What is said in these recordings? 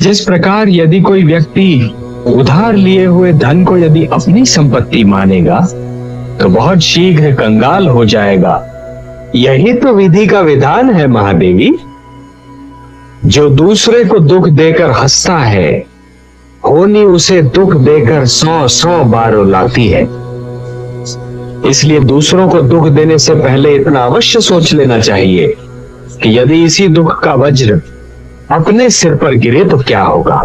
जिस प्रकार यदि कोई व्यक्ति उधार लिए हुए धन को यदि अपनी संपत्ति मानेगा तो बहुत शीघ्र कंगाल हो जाएगा। यही तो विधि का विधान है महादेवी। जो दूसरे को दुख देकर हंसता है, होनी उसे दुख देकर 100 बार रुलाती है। इसलिए दूसरों को दुख देने से पहले इतना अवश्य सोच लेना चाहिए कि यदि इसी दुख का वज्र अपने सिर पर गिरे तो क्या होगा।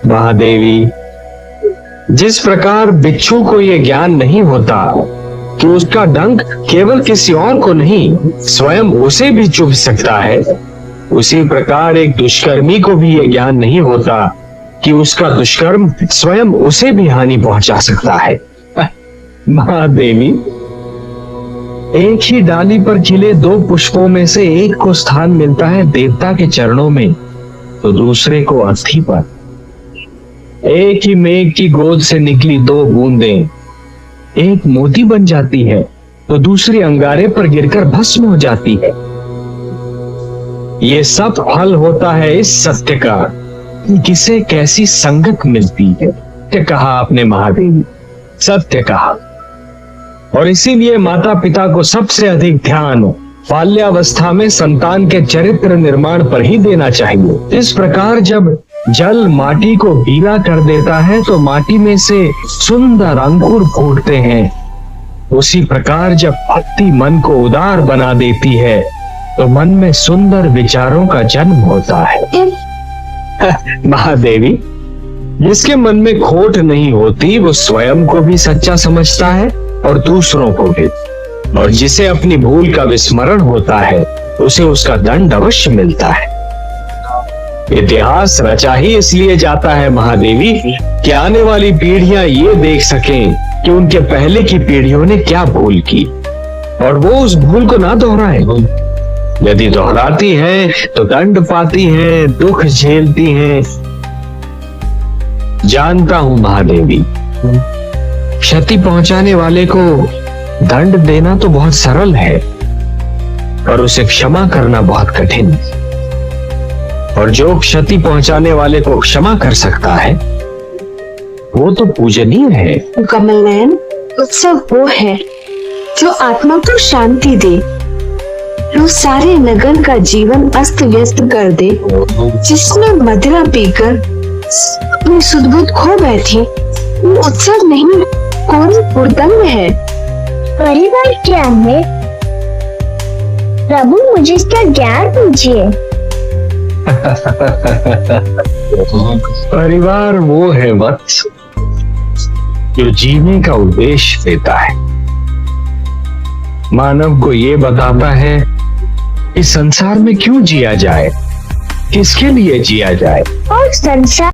महादेवी, जिस प्रकार बिच्छू को यह ज्ञान नहीं होता कि उसका डंक केवल किसी और को नहीं स्वयं उसे भी चुभ सकता है, उसी प्रकार एक दुष्कर्मी को भी यह ज्ञान नहीं होता कि उसका दुष्कर्म स्वयं उसे भी हानि पहुंचा सकता है। महादेवी, एक ही डाली पर खिले 2 पुष्पों में से एक को स्थान मिलता है देवता के चरणों में तो दूसरे को अस्थि पर। एक ही मेघ की गोद से निकली 2 बूंदें, एक मोती बन जाती है तो दूसरी अंगारे पर गिरकर भस्म हो जाती है। ये सब फल होता है इस सत्य का कि किसे कैसी संगत मिलती है। सत्य कहा आपने महादेवी, सत्य कहा। और इसीलिए माता पिता को सबसे अधिक ध्यान बाल्यावस्था में संतान के चरित्र निर्माण पर ही देना चाहिए। इस प्रकार जब जल माटी को गीला कर देता है तो माटी में से सुंदर अंकुर फूटते हैं। उसी प्रकार जब भक्ति मन को उदार बना देती है तो मन में सुंदर विचारों का जन्म होता है। महादेवी, जिसके मन में खोट नहीं होती वो स्वयं को भी सच्चा समझता है और दूसरों को भी, और जिसे अपनी भूल का विस्मरण होता है उसे उसका दंड अवश्य मिलता है। इतिहास रचा ही इसलिए जाता है महादेवी कि आने वाली पीढ़ियां ये देख सकें कि उनके पहले की पीढ़ियों ने क्या भूल की और वो उस भूल को ना दोहराए। यदि दोहराती हैं तो दंड पाती हैं, दुख झेलती हैं। जानता हूं महादेवी, क्षति पहुंचाने वाले को दंड देना तो बहुत सरल है पर उसे क्षमा करना बहुत कठिन। और जो क्षति पहुंचाने वाले को क्षमा कर सकता है वो तो पूजनीय है। कमल नयन, उत्सव वो है जो आत्मा को शांति दे, जो सारे नगर का जीवन अस्त व्यस्त कर दे। जिसने मदिरा पीकर अपनी सुध-बुध खो बैठी, वो उत्सव नहीं कोरी हुड़दंग है। परिवार क्या है? प्रभु, मुझे इसका ज्ञान दीजिए। परिवार वो है वत्स जो जीने का उद्देश्य देता है, मानव को ये बताता है इस संसार में क्यों जिया जाए, किसके लिए जिया जाए। और संसार